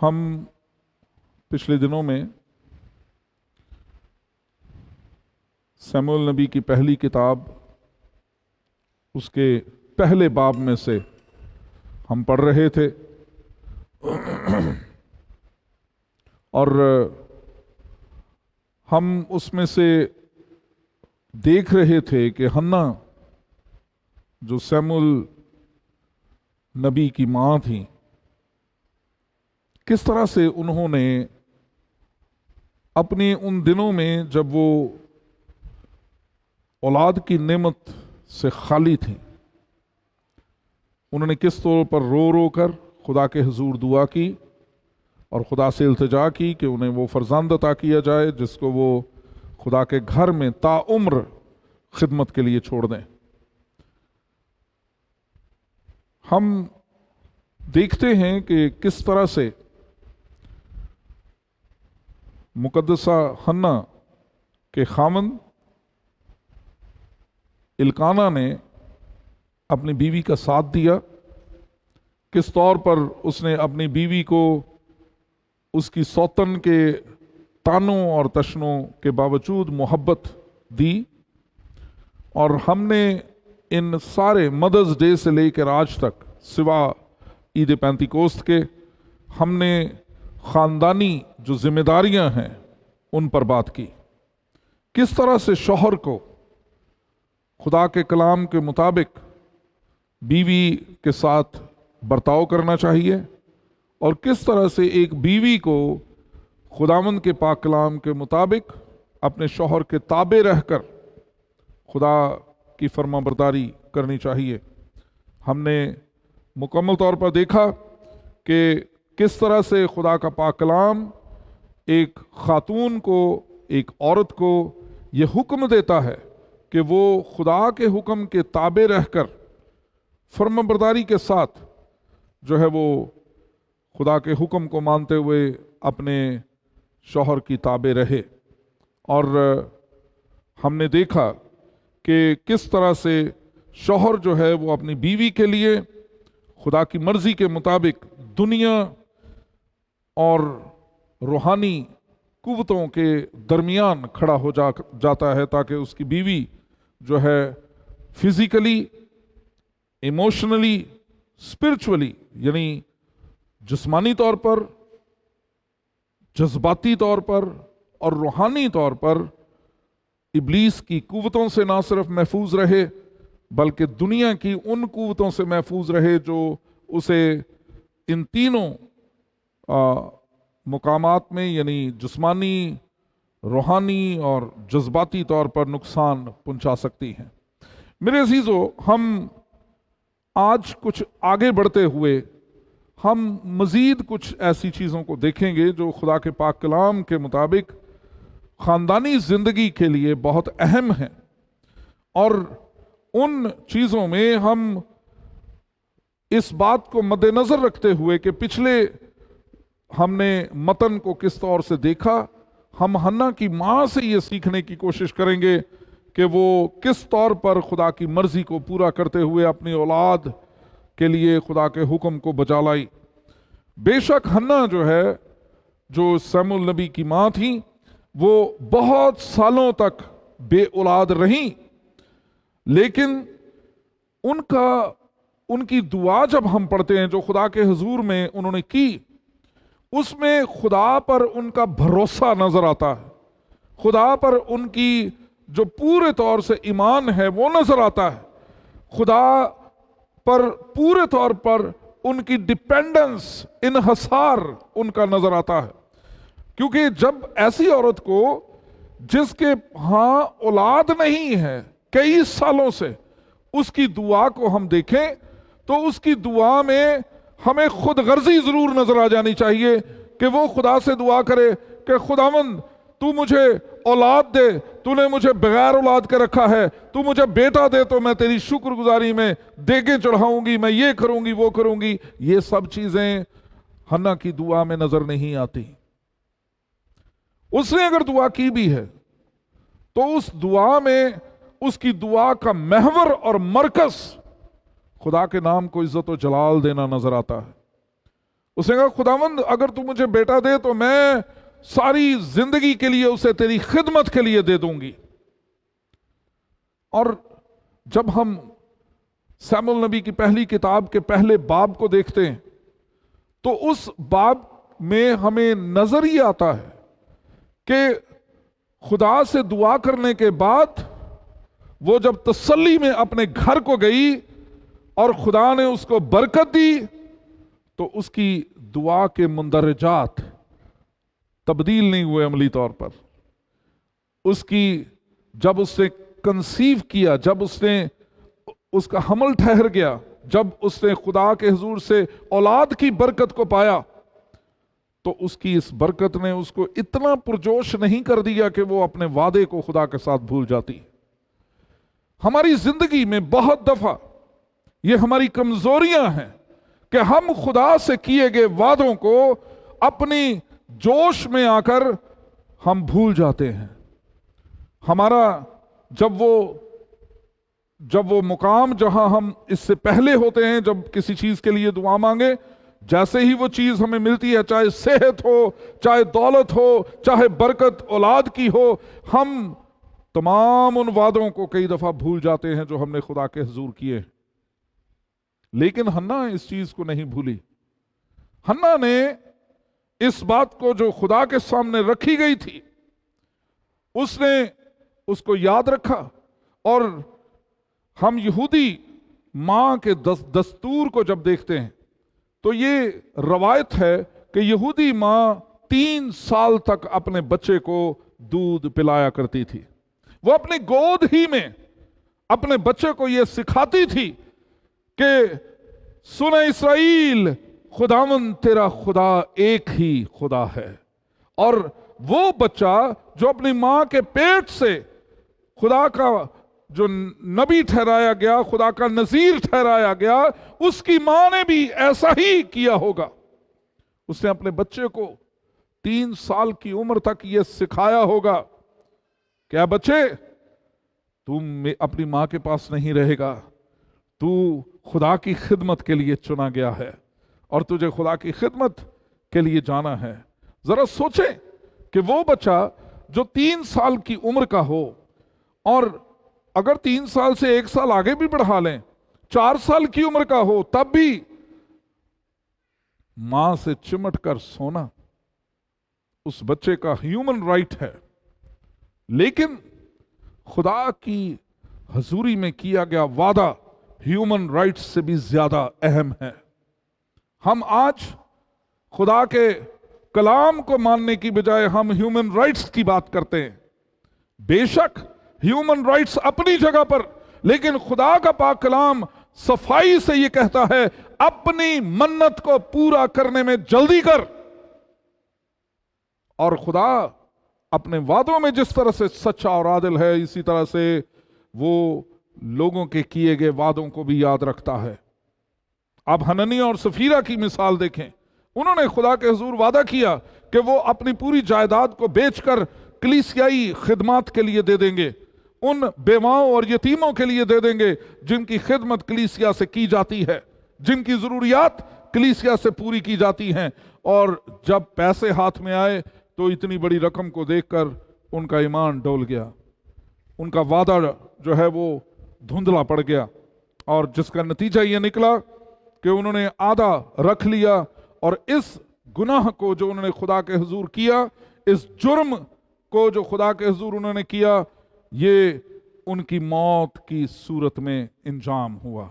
ہم پچھلے دنوں میں سیموئیل نبی کی پہلی کتاب اس کے پہلے باب میں سے ہم پڑھ رہے تھے اور ہم اس میں سے دیکھ رہے تھے کہ حنا جو سیموئیل نبی کی ماں تھیں، کس طرح سے انہوں نے اپنے ان دنوں میں جب وہ اولاد کی نعمت سے خالی تھیں، انہوں نے کس طور پر رو رو کر خدا کے حضور دعا کی اور خدا سے التجا کی کہ انہیں وہ فرزند عطا کیا جائے جس کو وہ خدا کے گھر میں تا عمر خدمت کے لیے چھوڑ دیں۔ ہم دیکھتے ہیں کہ کس طرح سے مقدسہ حنا کے خاوند الکانا نے اپنی بیوی کا ساتھ دیا، کس طور پر اس نے اپنی بیوی کو اس کی سوتن کے تانوں اور تشنوں کے باوجود محبت دی، اور ہم نے ان سارے مدرز ڈے سے لے کر آج تک سوا عید پینتیکوست کے ہم نے خاندانی جو ذمہ داریاں ہیں ان پر بات کی، کس طرح سے شوہر کو خدا کے کلام کے مطابق بیوی کے ساتھ برتاؤ کرنا چاہیے، اور کس طرح سے ایک بیوی کو خداوند کے پاک کلام کے مطابق اپنے شوہر کے تابع رہ کر خدا کی فرما برداری کرنی چاہیے۔ ہم نے مکمل طور پر دیکھا کہ کس طرح سے خدا کا پاک کلام ایک خاتون کو، ایک عورت کو یہ حکم دیتا ہے کہ وہ خدا کے حکم کے تابع رہ کر فرما برداری کے ساتھ جو ہے وہ خدا کے حکم کو مانتے ہوئے اپنے شوہر کی تابع رہے۔ اور ہم نے دیکھا کہ کس طرح سے شوہر جو ہے وہ اپنی بیوی کے لیے خدا کی مرضی کے مطابق دنیا اور روحانی قوتوں کے درمیان کھڑا ہو جاتا ہے تاکہ اس کی بیوی جو ہے فزیکلی، ایموشنلی، اسپرچولی، یعنی جسمانی طور پر، جذباتی طور پر اور روحانی طور پر ابلیس کی قوتوں سے نہ صرف محفوظ رہے بلکہ دنیا کی ان قوتوں سے محفوظ رہے جو اسے ان تینوں مقامات میں یعنی جسمانی، روحانی اور جذباتی طور پر نقصان پہنچا سکتی ہیں۔ میرے عزیزو، ہم آج کچھ آگے بڑھتے ہوئے ہم مزید کچھ ایسی چیزوں کو دیکھیں گے جو خدا کے پاک کلام کے مطابق خاندانی زندگی کے لیے بہت اہم ہیں، اور ان چیزوں میں ہم اس بات کو مد نظر رکھتے ہوئے کہ پچھلے ہم نے متن کو کس طور سے دیکھا، ہم حنا کی ماں سے یہ سیکھنے کی کوشش کریں گے کہ وہ کس طور پر خدا کی مرضی کو پورا کرتے ہوئے اپنی اولاد کے لیے خدا کے حکم کو بجا لائی۔ بے شک حنا جو ہے، جو سیموئیل نبی کی ماں تھیں، وہ بہت سالوں تک بے اولاد رہیں، لیکن ان کی دعا جب ہم پڑھتے ہیں جو خدا کے حضور میں انہوں نے کی، اس میں خدا پر ان کا بھروسہ نظر آتا ہے، خدا پر ان کی جو پورے طور سے ایمان ہے وہ نظر آتا ہے، خدا پر پورے طور پر ان کی ڈیپینڈنس، انحصار ان کا نظر آتا ہے۔ کیونکہ جب ایسی عورت کو جس کے ہاں اولاد نہیں ہے کئی سالوں سے، اس کی دعا کو ہم دیکھیں تو اس کی دعا میں ہمیں خود غرضی ضرور نظر آ جانی چاہیے کہ وہ خدا سے دعا کرے کہ خداوند تو مجھے اولاد دے، تو نے مجھے بغیر اولاد کے رکھا ہے، تو مجھے بیٹا دے تو میں تیری شکر گزاری میں دیگیں چڑھاؤں گی، میں یہ کروں گی وہ کروں گی۔ یہ سب چیزیں حنا کی دعا میں نظر نہیں آتی۔ اس نے اگر دعا کی بھی ہے تو اس دعا میں اس کی دعا کا محور اور مرکز خدا کے نام کو عزت و جلال دینا نظر آتا ہے۔ اس نے کہا خداوند اگر تو مجھے بیٹا دے تو میں ساری زندگی کے لیے اسے تیری خدمت کے لیے دے دوں گی۔ اور جب ہم سیموئیل نبی کی پہلی کتاب کے پہلے باب کو دیکھتے ہیں تو اس باب میں ہمیں نظر ہی آتا ہے کہ خدا سے دعا کرنے کے بعد وہ جب تسلی میں اپنے گھر کو گئی اور خدا نے اس کو برکت دی تو اس کی دعا کے مندرجات تبدیل نہیں ہوئے عملی طور پر۔ اس کی جب اس نے کنسیو کیا، جب اس نے اس کا حمل ٹھہر گیا، جب اس نے خدا کے حضور سے اولاد کی برکت کو پایا تو اس کی اس برکت نے اس کو اتنا پرجوش نہیں کر دیا کہ وہ اپنے وعدے کو خدا کے ساتھ بھول جاتی۔ ہماری زندگی میں بہت دفعہ یہ ہماری کمزوریاں ہیں کہ ہم خدا سے کیے گئے وعدوں کو اپنی جوش میں آ کر ہم بھول جاتے ہیں۔ ہمارا جب وہ مقام جہاں ہم اس سے پہلے ہوتے ہیں، جب کسی چیز کے لیے دعا مانگے، جیسے ہی وہ چیز ہمیں ملتی ہے، چاہے صحت ہو، چاہے دولت ہو، چاہے برکت اولاد کی ہو، ہم تمام ان وعدوں کو کئی دفعہ بھول جاتے ہیں جو ہم نے خدا کے حضور کیے۔ لیکن حنا اس چیز کو نہیں بھولی۔ حنا نے اس بات کو جو خدا کے سامنے رکھی گئی تھی اس نے اس کو یاد رکھا۔ اور ہم یہودی ماں کے دستور کو جب دیکھتے ہیں تو یہ روایت ہے کہ یہودی ماں 3 سال تک اپنے بچے کو دودھ پلایا کرتی تھی۔ وہ اپنی گود ہی میں اپنے بچے کو یہ سکھاتی تھی کہ سن اسرائیل، خداوند تیرا خدا ایک ہی خدا ہے۔ اور وہ بچہ جو اپنی ماں کے پیٹ سے خدا کا جو نبی ٹھہرایا گیا، خدا کا نذیر ٹھہرایا گیا، اس کی ماں نے بھی ایسا ہی کیا ہوگا۔ اس نے اپنے بچے کو 3 سال کی عمر تک یہ سکھایا ہوگا کہ اے بچے، تم اپنی ماں کے پاس نہیں رہے گا، تو خدا کی خدمت کے لیے چنا گیا ہے اور تجھے خدا کی خدمت کے لیے جانا ہے۔ ذرا سوچیں کہ وہ بچہ جو 3 سال کی عمر کا ہو، اور اگر 3 سال سے 1 سال آگے بھی بڑھا لیں، 4 سال کی عمر کا ہو، تب بھی ماں سے چمٹ کر سونا اس بچے کا ہیومن رائٹ ہے۔ لیکن خدا کی حضوری میں کیا گیا وعدہ ہیومن رائٹ سے بھی زیادہ اہم ہے۔ ہم آج خدا کے کلام کو ماننے کی بجائے ہم ہیومن رائٹس کی بات کرتے ہیں۔ بے شک ہیومن رائٹس اپنی جگہ پر، لیکن خدا کا پاک کلام صفائی سے یہ کہتا ہے اپنی منت کو پورا کرنے میں جلدی کر۔ اور خدا اپنے وعدوں میں جس طرح سے سچا اور عادل ہے، اسی طرح سے وہ لوگوں کے کیے گئے وعدوں کو بھی یاد رکھتا ہے۔ اب حننیہ اور سفیرہ کی مثال دیکھیں۔ انہوں نے خدا کے حضور وعدہ کیا کہ وہ اپنی پوری جائیداد کو بیچ کر کلیسیائی خدمات کے لیے دے دیں گے، ان بیواؤں اور یتیموں کے لیے دے دیں گے جن کی خدمت کلیسیا سے کی جاتی ہے، جن کی ضروریات کلیسیا سے پوری کی جاتی ہیں۔ اور جب پیسے ہاتھ میں آئے تو اتنی بڑی رقم کو دیکھ کر ان کا ایمان ڈول گیا، ان کا وعدہ جو ہے وہ دھندلا پڑ گیا، اور جس کا نتیجہ یہ نکلا کہ انہوں نے آدھا رکھ لیا، اور اس گناہ کو جو انہوں نے خدا کے حضور کیا، اس جرم کو جو خدا کے حضور انہوں نے کیا، یہ ان کی موت کی صورت میں انجام ہوا۔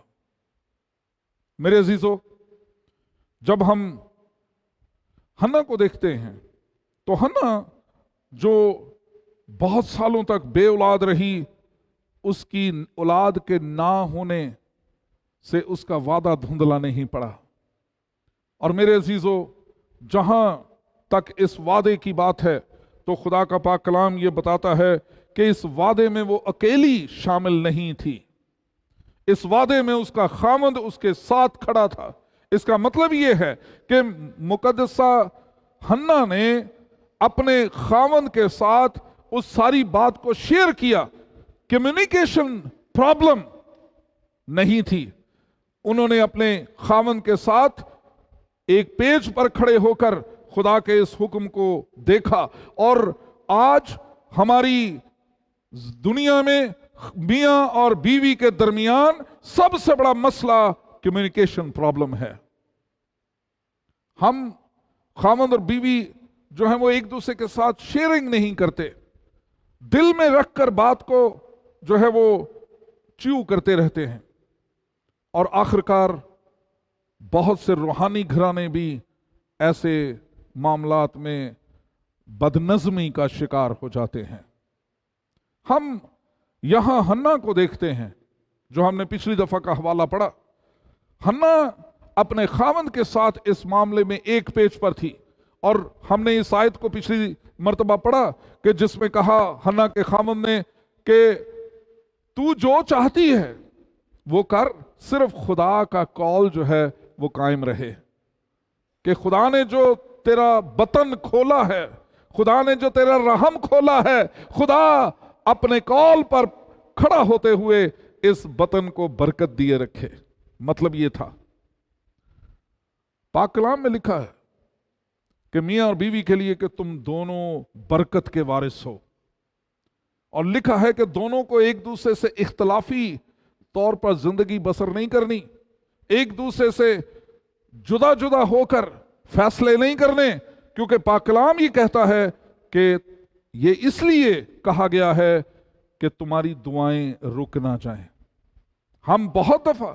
میرے عزیزو، جب ہم حنا کو دیکھتے ہیں تو حنا جو بہت سالوں تک بے اولاد رہی، اس کی اولاد کے نہ ہونے سے اس کا وعدہ دھندلا نہیں پڑا۔ اور میرے عزیزو، جہاں تک اس وعدے کی بات ہے تو خدا کا پاک کلام یہ بتاتا ہے کہ اس وعدے میں وہ اکیلی شامل نہیں تھی، اس وعدے میں اس کا خاوند اس کے ساتھ کھڑا تھا۔ اس کا مطلب یہ ہے کہ مقدسہ حنا نے اپنے خاوند کے ساتھ اس ساری بات کو شیئر کیا۔ کمیونیکیشن پرابلم نہیں تھی، انہوں نے اپنے خاوند کے ساتھ ایک پیج پر کھڑے ہو کر خدا کے اس حکم کو دیکھا، اور آج ہماری دنیا میں میاں اور بیوی کے درمیان سب سے بڑا مسئلہ کمیونیکیشن پرابلم ہے۔ ہم خاوند اور بیوی جو ہیں وہ ایک دوسرے کے ساتھ شیئرنگ نہیں کرتے، دل میں رکھ کر بات کو جو ہے وہ چیو کرتے رہتے ہیں، اور آخرکار بہت سے روحانی گھرانے بھی ایسے معاملات میں بدنظمی کا شکار ہو جاتے ہیں۔ ہم یہاں حنا کو دیکھتے ہیں، جو ہم نے پچھلی دفعہ کا حوالہ پڑھا۔ حنا اپنے خاوند کے ساتھ اس معاملے میں ایک پیج پر تھی، اور ہم نے اس آیت کو پچھلی مرتبہ پڑھا کہ جس میں کہا حنا کے خاوند نے کہ تو جو چاہتی ہے وہ کر، صرف خدا کا کال جو ہے وہ قائم رہے، کہ خدا نے جو تیرا بطن کھولا ہے، خدا نے جو تیرا رحم کھولا ہے، خدا اپنے کال پر کھڑا ہوتے ہوئے اس بطن کو برکت دیے رکھے۔ مطلب یہ تھا، پاک کلام میں لکھا ہے کہ میاں اور بیوی کے لیے کہ تم دونوں برکت کے وارث ہو، اور لکھا ہے کہ دونوں کو ایک دوسرے سے اختلافی طور پر زندگی بسر نہیں کرنی، ایک دوسرے سے جدا جدا ہو کر فیصلے نہیں کرنے، کیونکہ پاک کلام یہ کہتا ہے کہ یہ اس لیے کہا گیا ہے کہ تمہاری دعائیں رک نہ جائیں۔ ہم بہت دفعہ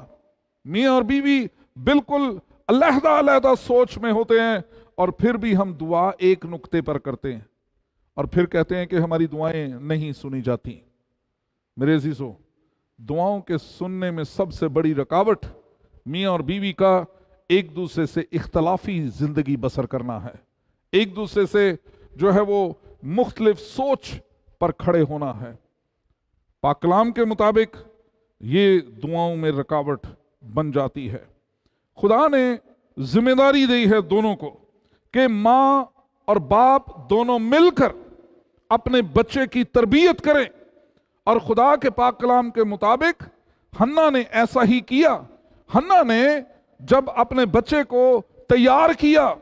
میاں اور بیوی بالکل علیحدہ علیحدہ سوچ میں ہوتے ہیں، اور پھر بھی ہم دعا ایک نقطے پر کرتے ہیں، اور پھر کہتے ہیں کہ ہماری دعائیں نہیں سنی جاتی۔ میرے عزیزو، دعاؤں کے سننے میں سب سے بڑی رکاوٹ میاں اور بیوی کا ایک دوسرے سے اختلافی زندگی بسر کرنا ہے، ایک دوسرے سے جو ہے وہ مختلف سوچ پر کھڑے ہونا ہے۔ پاک کلام کے مطابق یہ دعاؤں میں رکاوٹ بن جاتی ہے۔ خدا نے ذمہ داری دی ہے دونوں کو کہ ماں اور باپ دونوں مل کر اپنے بچے کی تربیت کریں، اور خدا کے پاک کلام کے مطابق حنا نے ایسا ہی کیا۔ حنا نے جب اپنے بچے کو تیار کیا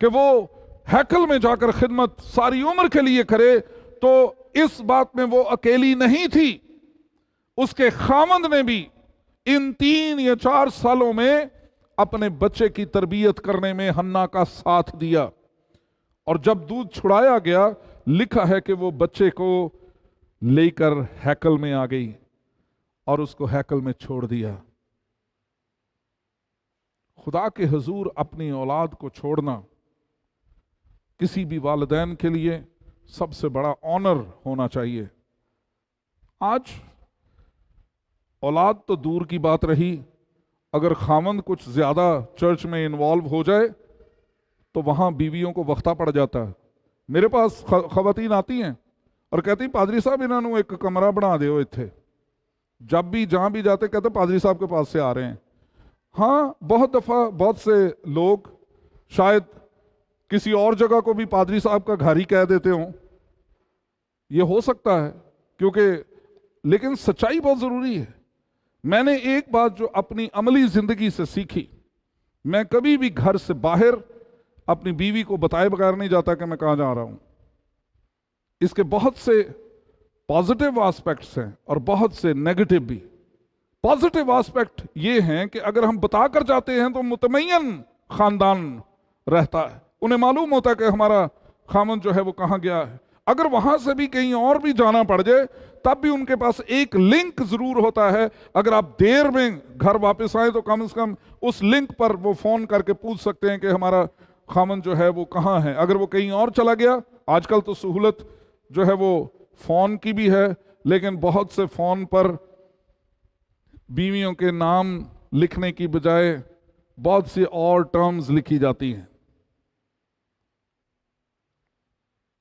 کہ وہ ہیکل میں جا کر خدمت ساری عمر کے لیے کرے، تو اس بات میں وہ اکیلی نہیں تھی، اس کے خاوند نے بھی ان 3 یا 4 سالوں میں اپنے بچے کی تربیت کرنے میں حنا کا ساتھ دیا، اور جب دودھ چھڑایا گیا لکھا ہے کہ وہ بچے کو لے کر ہیکل میں آ گئی اور اس کو ہیکل میں چھوڑ دیا۔ خدا کے حضور اپنی اولاد کو چھوڑنا کسی بھی والدین کے لیے سب سے بڑا آنر ہونا چاہیے۔ آج اولاد تو دور کی بات رہی، اگر خاوند کچھ زیادہ چرچ میں انوالو ہو جائے تو وہاں بیویوں کو وقتہ پڑ جاتا ہے۔ میرے پاس خواتین آتی ہیں اور کہتی پادری صاحب انہوں نے ایک کمرہ بنا دے ہوئے تھے، جب بھی جہاں بھی جاتے کہتے پادری صاحب کے پاس سے آ رہے ہیں۔ ہاں، بہت دفعہ بہت سے لوگ شاید کسی اور جگہ کو بھی پادری صاحب کا گھر ہی کہہ دیتے ہوں، یہ ہو سکتا ہے، کیونکہ لیکن سچائی بہت ضروری ہے۔ میں نے ایک بات جو اپنی عملی زندگی سے سیکھی، میں کبھی بھی گھر سے باہر اپنی بیوی کو بتائے بغیر نہیں جاتا کہ میں کہاں جا رہا ہوں۔ اس کے بہت سے پازیٹیو آسپیکٹس ہیں اور بہت سے نیگیٹو بھی۔ پازیٹیو آسپیکٹ یہ ہیں کہ اگر ہم بتا کر جاتے ہیں تو مطمئن خاندان رہتا ہے، انہیں معلوم ہوتا ہے کہ ہمارا خاوند جو ہے وہ کہاں گیا ہے۔ اگر وہاں سے بھی کہیں اور بھی جانا پڑ جائے تب بھی ان کے پاس ایک لنک ضرور ہوتا ہے، اگر آپ دیر میں گھر واپس آئیں تو کم از کم اس لنک پر وہ فون کر کے پوچھ سکتے ہیں کہ ہمارا خاوند جو ہے وہ کہاں ہے۔ اگر وہ کہیں اور چلا گیا، آج کل تو سہولت جو ہے وہ فون کی بھی ہے، لیکن بہت سے فون پر بیویوں کے نام لکھنے کی بجائے بہت سی اور ٹرمز لکھی جاتی ہیں،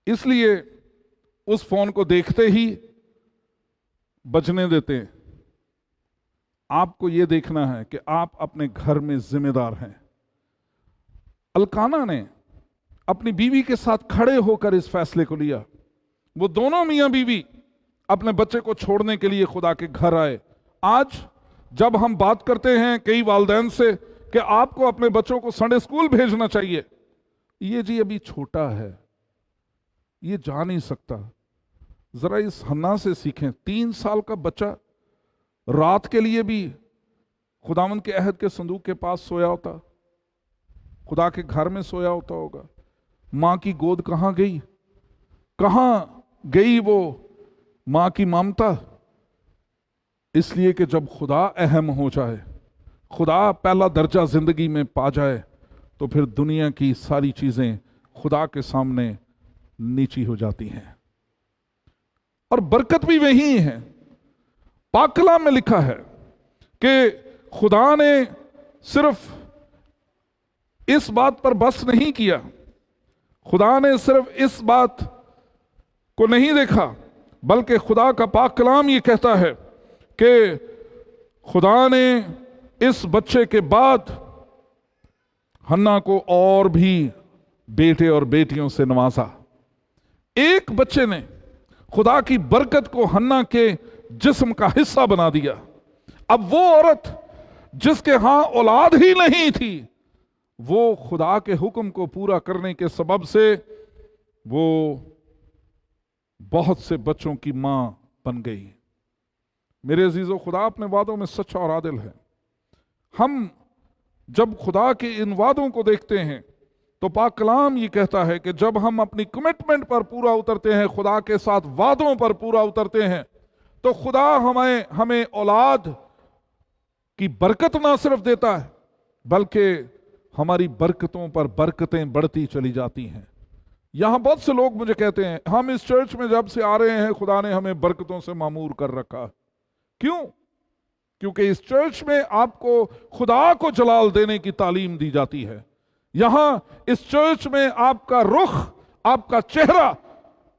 اس لیے اس فون کو دیکھتے ہی بجنے دیتے ہیں۔ آپ کو یہ دیکھنا ہے کہ آپ اپنے گھر میں ذمہ دار ہیں۔ الکانا نے اپنی بیوی کے ساتھ کھڑے ہو کر اس فیصلے کو لیا، وہ دونوں میاں بیوی اپنے بچے کو چھوڑنے کے لیے خدا کے گھر آئے۔ آج جب ہم بات کرتے ہیں کئی والدین سے کہ آپ کو اپنے بچوں کو سنڈے اسکول بھیجنا چاہیے، یہ جی ابھی چھوٹا ہے، یہ جا نہیں سکتا۔ ذرا اس حنا سے سیکھیں، 3 سال کا بچہ رات کے لیے بھی خداوند کے عہد کے صندوق کے پاس سویا ہوتا، خدا کے گھر میں سویا ہوتا ہوگا۔ ماں کی گود کہاں گئی؟ کہاں گئی وہ ماں کی ممتا؟ اس لیے کہ جب خدا اہم ہو جائے، خدا پہلا درجہ زندگی میں پا جائے، تو پھر دنیا کی ساری چیزیں خدا کے سامنے نیچی ہو جاتی ہیں، اور برکت بھی وہی ہے۔ پاک کلام میں لکھا ہے کہ خدا نے صرف اس بات پر بس نہیں کیا، خدا نے صرف اس بات کو نہیں دیکھا، بلکہ خدا کا پاک کلام یہ کہتا ہے کہ خدا نے اس بچے کے بعد حنا کو اور بھی بیٹے اور بیٹیوں سے نوازا۔ ایک بچے نے خدا کی برکت کو حنا کے جسم کا حصہ بنا دیا۔ اب وہ عورت جس کے ہاں اولاد ہی نہیں تھی، وہ خدا کے حکم کو پورا کرنے کے سبب سے وہ بہت سے بچوں کی ماں بن گئی۔ میرے عزیزو، خدا اپنے وعدوں میں سچا اور عادل ہے۔ ہم جب خدا کے ان وعدوں کو دیکھتے ہیں تو پاک کلام یہ کہتا ہے کہ جب ہم اپنی کمٹمنٹ پر پورا اترتے ہیں، خدا کے ساتھ وعدوں پر پورا اترتے ہیں، تو خدا ہمیں اولاد کی برکت نہ صرف دیتا ہے، بلکہ ہماری برکتوں پر برکتیں بڑھتی چلی جاتی ہیں۔ یہاں بہت سے لوگ مجھے کہتے ہیں ہم اس چرچ میں جب سے آ رہے ہیں خدا نے ہمیں برکتوں سے معمور کر رکھا۔ کیوں؟ کیونکہ اس چرچ میں آپ کو خدا کو جلال دینے کی تعلیم دی جاتی ہے۔ یہاں اس چرچ میں آپ کا رخ، آپ کا چہرہ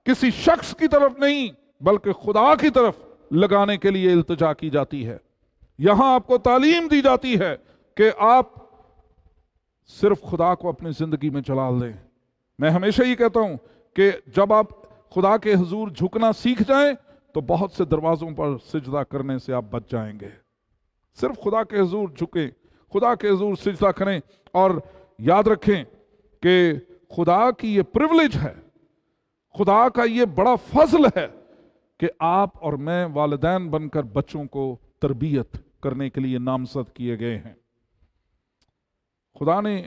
کسی شخص کی طرف نہیں بلکہ خدا کی طرف لگانے کے لیے التجا کی جاتی ہے۔ یہاں آپ کو تعلیم دی جاتی ہے کہ آپ صرف خدا کو اپنی زندگی میں جلال دیں۔ میں ہمیشہ یہ کہتا ہوں کہ جب آپ خدا کے حضور جھکنا سیکھ جائیں تو بہت سے دروازوں پر سجدہ کرنے سے آپ بچ جائیں گے۔ صرف خدا کے حضور جھکیں، خدا کے حضور سجدہ کریں، اور یاد رکھیں کہ خدا کی یہ پریولیج ہے، خدا کا یہ بڑا فضل ہے کہ آپ اور میں والدین بن کر بچوں کو تربیت کرنے کے لیے نامزد کیے گئے ہیں۔ خدا نے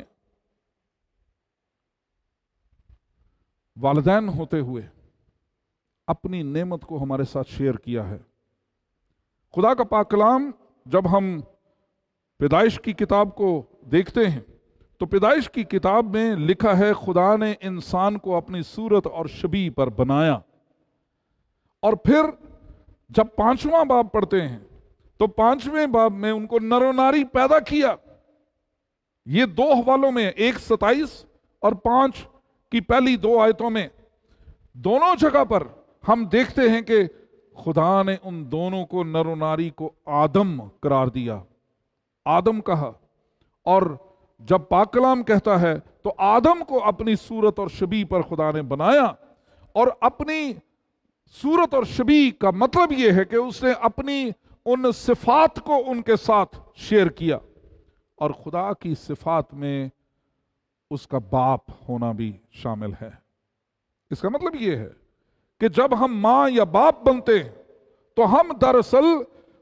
والدین ہوتے ہوئے اپنی نعمت کو ہمارے ساتھ شیئر کیا ہے۔ خدا کا پاک کلام جب ہم پیدائش کی کتاب کو دیکھتے ہیں تو پیدائش کی کتاب میں لکھا ہے خدا نے انسان کو اپنی صورت اور شبیہ پر بنایا، اور پھر جب 5واں باب پڑھتے ہیں تو 5ویں باب میں ان کو نر و ناری پیدا کیا۔ یہ 2 حوالوں میں، 1:27 اور 5 کی پہلی 2 آیتوں میں، دونوں جگہ پر ہم دیکھتے ہیں کہ خدا نے ان دونوں کو، نر و ناری کو، آدم قرار دیا، آدم کہا۔ اور جب پاک کلام کہتا ہے تو آدم کو اپنی صورت اور شبیہ پر خدا نے بنایا، اور اپنی صورت اور شبیہ کا مطلب یہ ہے کہ اس نے اپنی ان صفات کو ان کے ساتھ شیئر کیا، اور خدا کی صفات میں اس کا باپ ہونا بھی شامل ہے۔ اس کا مطلب یہ ہے کہ جب ہم ماں یا باپ بنتے ہیں تو ہم دراصل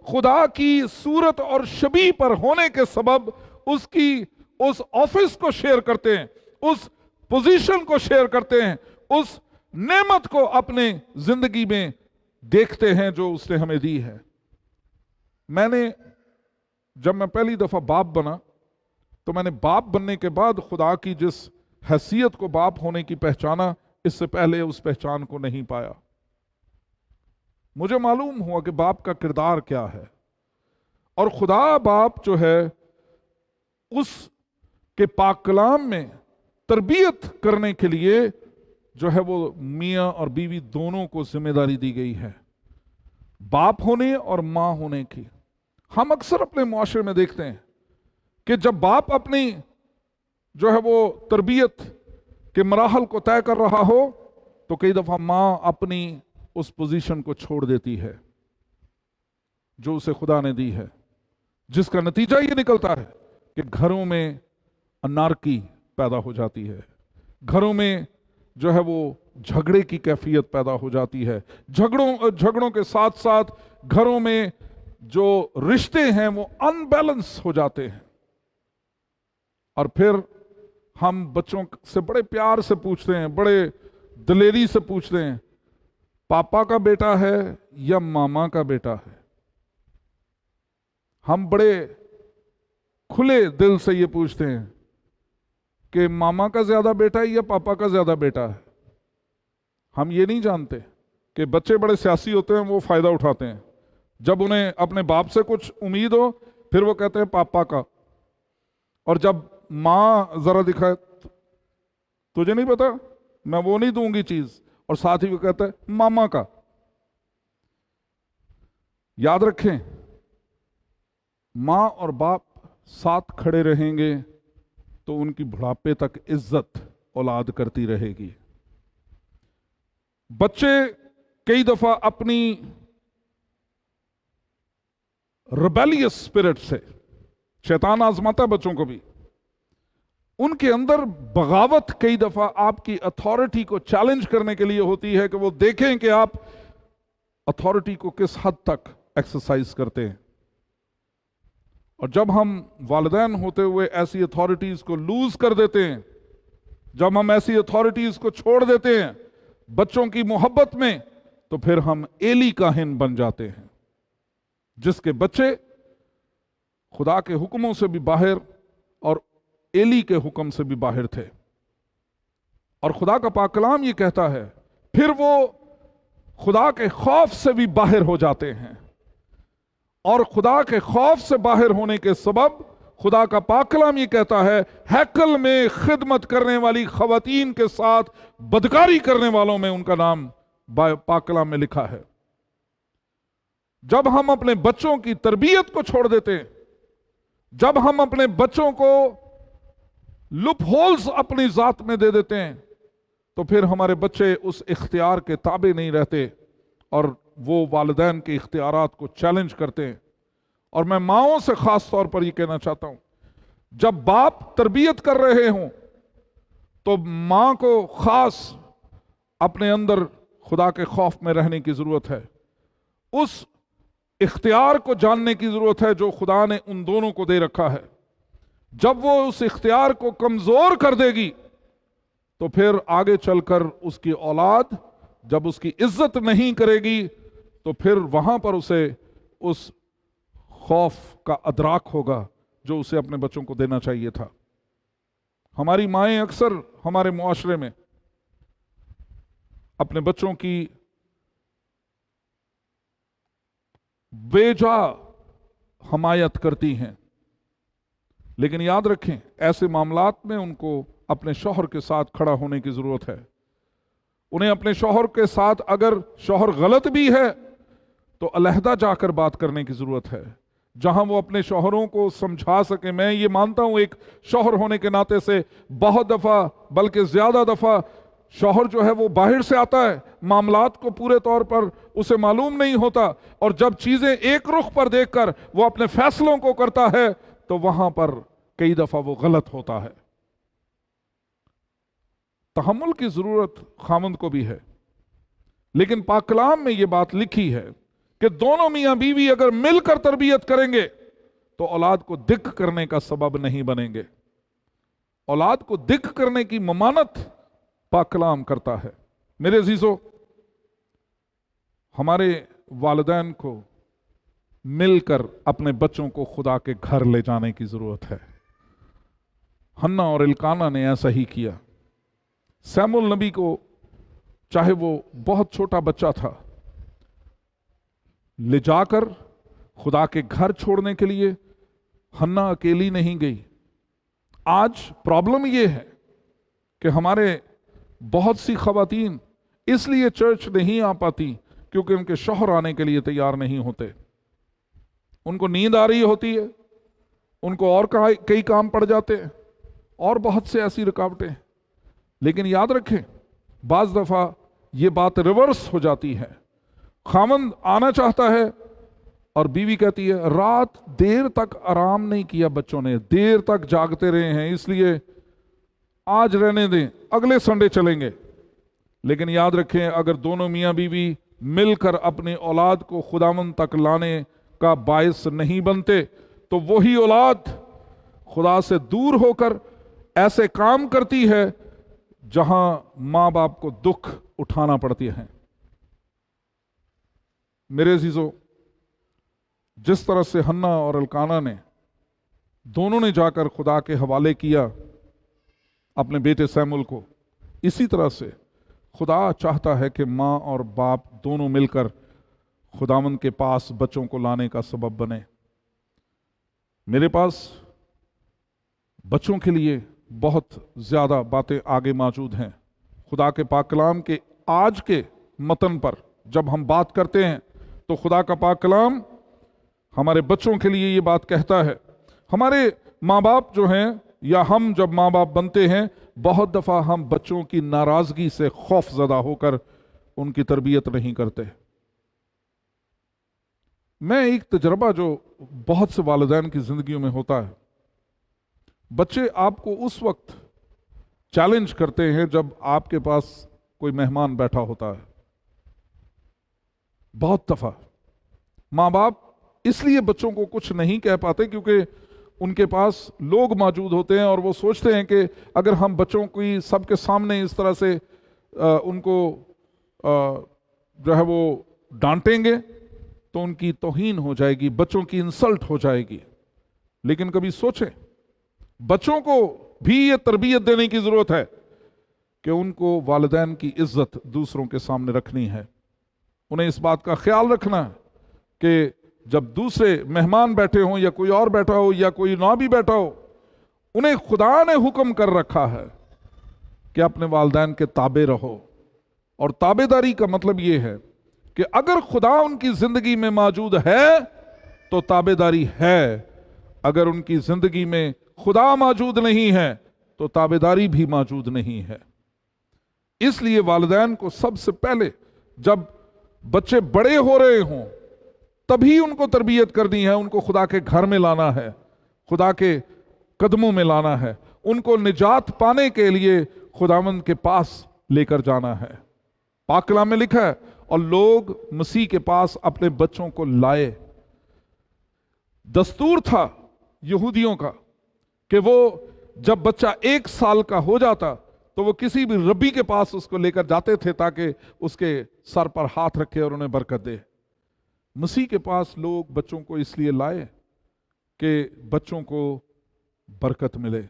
خدا کی صورت اور شبیہ پر ہونے کے سبب اس آفس کو شیئر کرتے ہیں، اس پوزیشن کو شیئر کرتے ہیں، اس نعمت کو اپنے زندگی میں دیکھتے ہیں جو اس نے ہمیں دی ہے۔ جب میں پہلی دفعہ باپ بنا تو میں نے باپ بننے کے بعد خدا کی جس حیثیت کو باپ ہونے کی پہچانا، اس سے پہلے اس پہچان کو نہیں پایا۔ مجھے معلوم ہوا کہ باپ کا کردار کیا ہے، اور خدا باپ جو ہے اس کے پاک کلام میں تربیت کرنے کے لیے جو ہے وہ میاں اور بیوی دونوں کو ذمہ داری دی گئی ہے، باپ ہونے اور ماں ہونے کی۔ ہم اکثر اپنے معاشرے میں دیکھتے ہیں کہ جب باپ اپنی جو ہے وہ تربیت کے مراحل کو طے کر رہا ہو تو کئی دفعہ ماں اپنی اس پوزیشن کو چھوڑ دیتی ہے جو اسے خدا نے دی ہے، جس کا نتیجہ یہ نکلتا ہے کہ گھروں میں انارکی پیدا ہو جاتی ہے، گھروں میں جو ہے وہ جھگڑے کی کیفیت پیدا ہو جاتی ہے، جھگڑوں کے ساتھ ساتھ گھروں میں جو رشتے ہیں وہ ان بیلنس ہو جاتے ہیں۔ اور پھر ہم بچوں سے بڑے پیار سے پوچھتے ہیں، بڑے دلیری سے پوچھتے ہیں، پاپا کا بیٹا ہے یا ماما کا بیٹا ہے؟ ہم بڑے کھلے دل سے یہ پوچھتے ہیں کہ ماما کا زیادہ بیٹا ہے یا پاپا کا زیادہ بیٹا ہے؟ ہم یہ نہیں جانتے کہ بچے بڑے سیاسی ہوتے ہیں، وہ فائدہ اٹھاتے ہیں، جب انہیں اپنے باپ سے کچھ امید ہو پھر وہ کہتے ہیں پاپا کا، اور جب ماں ذرا دکھائے تجھے نہیں پتا میں وہ نہیں دوں گی چیز، اور ساتھ ہی وہ کہتا ہے ماما کا۔ یاد رکھیں، ماں اور باپ ساتھ کھڑے رہیں گے تو ان کی بڑھاپے تک عزت اولاد کرتی رہے گی۔ بچے کئی دفعہ اپنی ریبیلیس اسپرٹ سے، شیطان آزماتا ہے بچوں کو بھی، ان کے اندر بغاوت کئی دفعہ آپ کی اتھارٹی کو چیلنج کرنے کے لیے ہوتی ہے کہ وہ دیکھیں کہ آپ اتھارٹی کو کس حد تک ایکسرسائز کرتے ہیں۔ اور جب ہم والدین ہوتے ہوئے ایسی اتھارٹیز کو لوز کر دیتے ہیں، جب ہم ایسی اتھارٹیز کو چھوڑ دیتے ہیں بچوں کی محبت میں، تو پھر ہم ایلی کاہن بن جاتے ہیں، جس کے بچے خدا کے حکموں سے بھی باہر اور ایلی کے حکم سے بھی باہر تھے۔ اور خدا کا پاک کلام یہ کہتا ہے پھر وہ خدا کے خوف سے بھی باہر ہو جاتے ہیں، اور خدا کے خوف سے باہر ہونے کے سبب خدا کا پاک کلام یہ کہتا ہے ہیکل میں خدمت کرنے والی خواتین کے ساتھ بدکاری کرنے والوں میں ان کا نام پاک کلام میں لکھا ہے۔ جب ہم اپنے بچوں کی تربیت کو چھوڑ دیتے ہیں، جب ہم اپنے بچوں کو لپ ہولز اپنی ذات میں دے دیتے ہیں، تو پھر ہمارے بچے اس اختیار کے تابع نہیں رہتے اور وہ والدین کے اختیارات کو چیلنج کرتے ہیں۔ اور میں ماؤں سے خاص طور پر یہ کہنا چاہتا ہوں، جب باپ تربیت کر رہے ہوں تو ماں کو خاص اپنے اندر خدا کے خوف میں رہنے کی ضرورت ہے، اس اختیار کو جاننے کی ضرورت ہے جو خدا نے ان دونوں کو دے رکھا ہے۔ جب وہ اس اختیار کو کمزور کر دے گی تو پھر آگے چل کر اس کی اولاد جب اس کی عزت نہیں کرے گی تو پھر وہاں پر اسے اس خوف کا ادراک ہوگا جو اسے اپنے بچوں کو دینا چاہیے تھا۔ ہماری مائیں اکثر ہمارے معاشرے میں اپنے بچوں کی بے جا حمایت کرتی ہیں، لیکن یاد رکھیں ایسے معاملات میں ان کو اپنے شوہر کے ساتھ کھڑا ہونے کی ضرورت ہے۔ انہیں اپنے شوہر کے ساتھ اگر شوہر غلط بھی ہے تو علیحدہ جا کر بات کرنے کی ضرورت ہے، جہاں وہ اپنے شوہروں کو سمجھا سکیں۔ میں یہ مانتا ہوں ایک شوہر ہونے کے ناطے سے بہت دفعہ بلکہ زیادہ دفعہ شوہر جو ہے وہ باہر سے آتا ہے، معاملات کو پورے طور پر اسے معلوم نہیں ہوتا، اور جب چیزیں ایک رخ پر دیکھ کر وہ اپنے فیصلوں کو کرتا ہے تو وہاں پر کئی دفعہ وہ غلط ہوتا ہے۔ تحمل کی ضرورت خاوند کو بھی ہے، لیکن پاک کلام میں یہ بات لکھی ہے کہ دونوں میاں بیوی اگر مل کر تربیت کریں گے تو اولاد کو دکھ کرنے کا سبب نہیں بنیں گے۔ اولاد کو دکھ کرنے کی ممانت پاک کلام کرتا ہے۔ میرے عزیزو، ہمارے والدین کو مل کر اپنے بچوں کو خدا کے گھر لے جانے کی ضرورت ہے۔ حنا اور الکانہ نے ایسا ہی کیا۔ سیموئیل نبی کو، چاہے وہ بہت چھوٹا بچہ تھا، لے جا کر خدا کے گھر چھوڑنے کے لیے حنا اکیلی نہیں گئی۔ آج پرابلم یہ ہے کہ ہمارے بہت سی خواتین اس لیے چرچ نہیں آ پاتی کیونکہ ان کے شوہر آنے کے لیے تیار نہیں ہوتے۔ ان کو نیند آ رہی ہوتی ہے، ان کو اور کئی کام پڑ جاتے ہیں، اور بہت سے ایسی رکاوٹیں۔ لیکن یاد رکھیں بعض دفعہ یہ بات ریورس ہو جاتی ہے۔ خاوند آنا چاہتا ہے اور بیوی کہتی ہے رات دیر تک آرام نہیں کیا بچوں نے، دیر تک جاگتے رہے ہیں، اس لیے آج رہنے دیں، اگلے سنڈے چلیں گے۔ لیکن یاد رکھیں اگر دونوں میاں بیوی مل کر اپنی اولاد کو خداوند تک لانے کا باعث نہیں بنتے تو وہی اولاد خدا سے دور ہو کر ایسے کام کرتی ہے جہاں ماں باپ کو دکھ اٹھانا پڑتی ہے۔ میرے عزیزو، جس طرح سے حنا اور الکانہ نے دونوں نے جا کر خدا کے حوالے کیا اپنے بیٹے سیمول کو، اسی طرح سے خدا چاہتا ہے کہ ماں اور باپ دونوں مل کر خداوند کے پاس بچوں کو لانے کا سبب بنے۔ میرے پاس بچوں کے لیے بہت زیادہ باتیں آگے موجود ہیں۔ خدا کے پاک کلام کے آج کے متن پر جب ہم بات کرتے ہیں تو خدا کا پاک کلام ہمارے بچوں کے لیے یہ بات کہتا ہے۔ ہمارے ماں باپ جو ہیں یا ہم جب ماں باپ بنتے ہیں بہت دفعہ ہم بچوں کی ناراضگی سے خوف زدہ ہو کر ان کی تربیت نہیں کرتے۔ میں ایک تجربہ جو بہت سے والدین کی زندگیوں میں ہوتا ہے، بچے آپ کو اس وقت چیلنج کرتے ہیں جب آپ کے پاس کوئی مہمان بیٹھا ہوتا ہے۔ بہت دفعہ ماں باپ اس لیے بچوں کو کچھ نہیں کہہ پاتے کیونکہ ان کے پاس لوگ موجود ہوتے ہیں اور وہ سوچتے ہیں کہ اگر ہم بچوں کی سب کے سامنے اس طرح سے ان کو جو ہے وہ ڈانٹیں گے تو ان کی توہین ہو جائے گی، بچوں کی انسلٹ ہو جائے گی۔ لیکن کبھی سوچیں، بچوں کو بھی یہ تربیت دینے کی ضرورت ہے کہ ان کو والدین کی عزت دوسروں کے سامنے رکھنی ہے۔ انہیں اس بات کا خیال رکھنا ہے کہ جب دوسرے مہمان بیٹھے ہوں یا کوئی اور بیٹھا ہو یا کوئی نہ بھی بیٹھا ہو، انہیں خدا نے حکم کر رکھا ہے کہ اپنے والدین کے تابع رہو۔ اور تابع داری کا مطلب یہ ہے کہ اگر خدا ان کی زندگی میں موجود ہے تو تابع داری ہے، اگر ان کی زندگی میں خدا موجود نہیں ہے تو تابع داری بھی موجود نہیں ہے۔ اس لیے والدین کو سب سے پہلے جب بچے بڑے ہو رہے ہوں تبھی ان کو تربیت کرنی ہے، ان کو خدا کے گھر میں لانا ہے، خدا کے قدموں میں لانا ہے، ان کو نجات پانے کے لیے خداوند کے پاس لے کر جانا ہے۔ پاک کلام میں لکھا ہے اور لوگ مسیح کے پاس اپنے بچوں کو لائے۔ دستور تھا یہودیوں کا کہ وہ جب بچہ 1 سال کا ہو جاتا تو وہ کسی بھی ربی کے پاس اس کو لے کر جاتے تھے تاکہ اس کے سر پر ہاتھ رکھے اور انہیں برکت دے۔ مسیح کے پاس لوگ بچوں کو اس لیے لائے کہ بچوں کو برکت ملے۔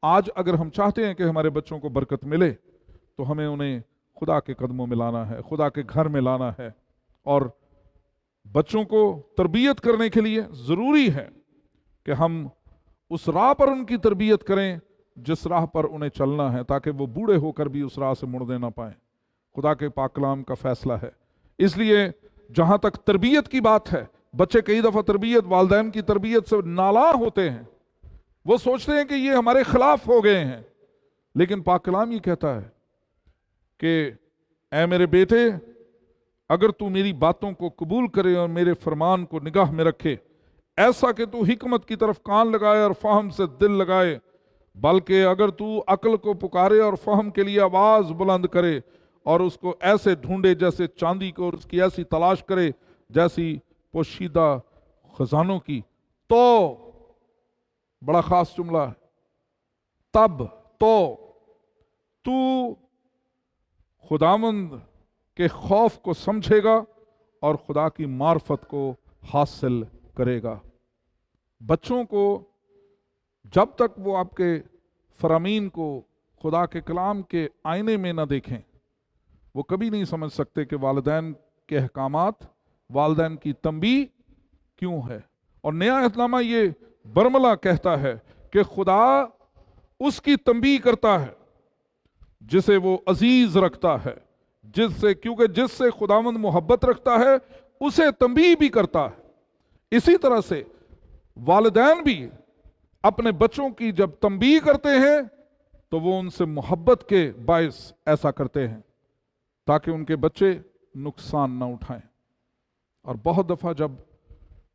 آج اگر ہم چاہتے ہیں کہ ہمارے بچوں کو برکت ملے تو ہمیں انہیں خدا کے قدموں میں لانا ہے، خدا کے گھر میں لانا ہے۔ اور بچوں کو تربیت کرنے کے لیے ضروری ہے کہ ہم اس راہ پر ان کی تربیت کریں جس راہ پر انہیں چلنا ہے تاکہ وہ بوڑھے ہو کر بھی اس راہ سے مڑنے نہ پائیں۔ خدا کے پاک کلام کا فیصلہ ہے۔ اس لیے جہاں تک تربیت کی بات ہے، بچے کئی دفعہ والدین کی تربیت سے نالاں ہوتے ہیں، وہ سوچتے ہیں کہ یہ ہمارے خلاف ہو گئے ہیں، لیکن پاک کلام یہ کہتا ہے کہ اے میرے بیٹے، اگر تو میری باتوں کو قبول کرے اور میرے فرمان کو نگاہ میں رکھے، ایسا کہ تو حکمت کی طرف کان لگائے اور فہم سے دل لگائے، بلکہ اگر تو عقل کو پکارے اور فہم کے لیے آواز بلند کرے اور اس کو ایسے ڈھونڈے جیسے چاندی کو، اور اس کی ایسی تلاش کرے جیسی پوشیدہ خزانوں کی، تو بڑا خاص جملہ ہے، تب تو خداوند کے خوف کو سمجھے گا اور خدا کی معرفت کو حاصل کرے گا۔ بچوں کو جب تک وہ آپ کے فرامین کو خدا کے کلام کے آئینے میں نہ دیکھیں، وہ کبھی نہیں سمجھ سکتے کہ والدین کے احکامات، والدین کی تنبیہ کیوں ہے۔ اور نیا عہد نامہ یہ برملا کہتا ہے کہ خدا اس کی تنبیہ کرتا ہے جسے وہ عزیز رکھتا ہے، کیونکہ جس سے خداوند محبت رکھتا ہے اسے تنبیہ بھی کرتا ہے۔ اسی طرح سے والدین بھی اپنے بچوں کی جب تنبیہ کرتے ہیں تو وہ ان سے محبت کے باعث ایسا کرتے ہیں تاکہ ان کے بچے نقصان نہ اٹھائیں۔ اور بہت دفعہ جب